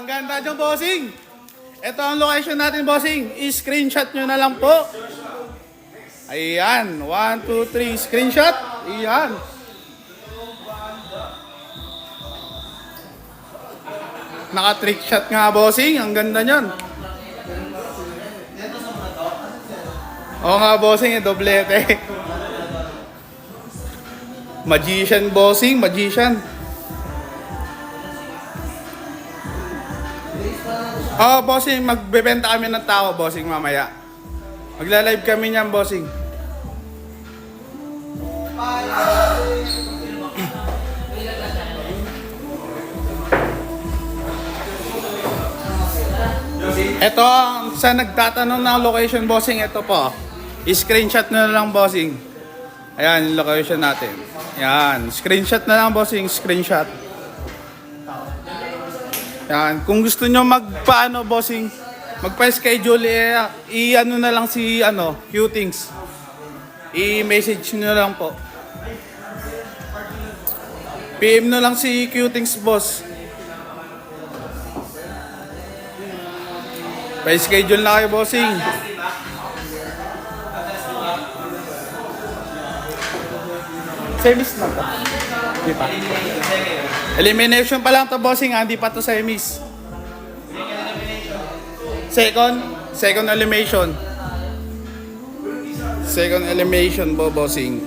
Ang ganda nyo, bossing. Ito ang location natin, bossing. I-screenshot nyo na lang po. Ayan. 1, 2, 3. Screenshot. Ayan. Naka-trick shot nga, bossing. Ang ganda nyon. Oo nga, bossing. Doblete. Magician, bossing. Magician. Bossing, magbebenta kami ng tao, bossing, mamaya. Magla-live kami niyan, bossing. Ito, sa nagtatanong ng location, bossing, ito po. I-screenshot na lang, bossing. Ayan, yung location natin. Ayan, screenshot na lang, bossing, screenshot. Yan. Kung gusto nyo magpaano, bossing, magpa-schedule, i-ano na lang si Qtings. I-message nyo lang po. PM na lang si Qtings, boss. Pa-schedule na kayo, bossing. Service na to. Di pa. Elimination pa lang to, bossing. Hindi pa to semis. Second elimination. Second elimination po, bossing.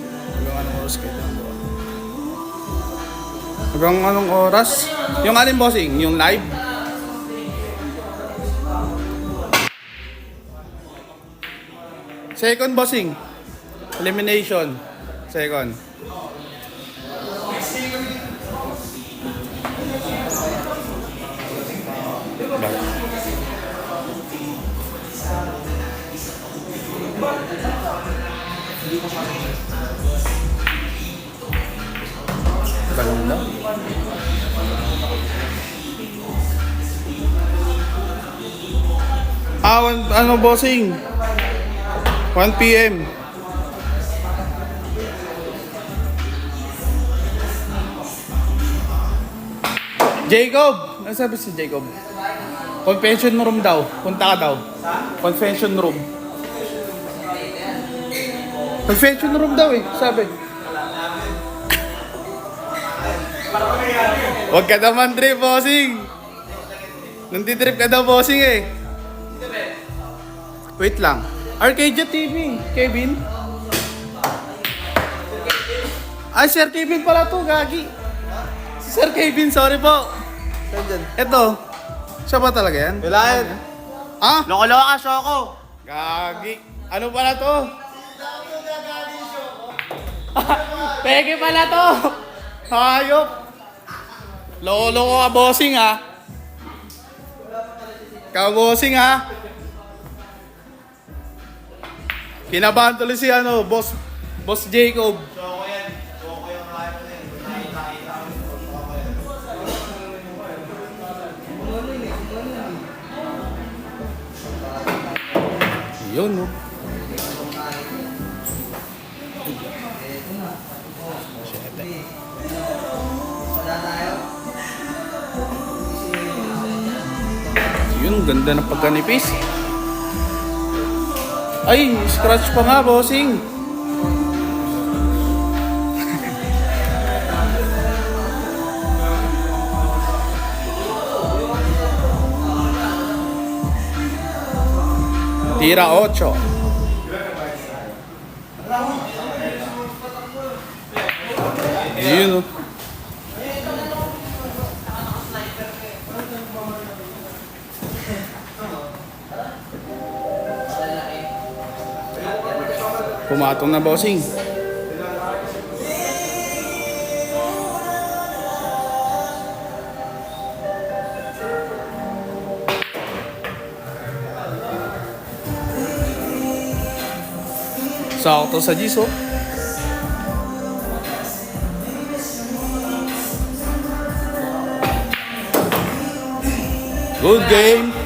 Hanggang anong oras? Yung alin, bossing? Yung live? Second, bossing. Elimination. Second. Ganda. Ano, bossing? 1 PM. Jacob! Ano sabi si Jacob? Convention room daw. Punta ka daw. Convention room. Convention room daw sabi. Huwag ka naman trip, bossing. Nantitrip ka daw, bossing Wait lang. Arcadia TV, Kevin. Ay, Sir Kevin pala to, gagi. Sir Kevin, sorry po. Ito. Siya ba talaga yan? Wala yan. Loko-loko ka, Shoko. Gagi. Ano pala to? Peke pala to. Hayop. Loko-loko ka, bossing, Ka-bossing, Kinabahan tuloy si Boss Jacob. Shoko yan. Shoko yung rano na yun. Nakita. Yun, no? Yun, ganda ng pagkanipis. Ay, scratch pa nga, bossing. Tira 8. Yun, pumatong na, bossing. Sakto sa Gis, Good game.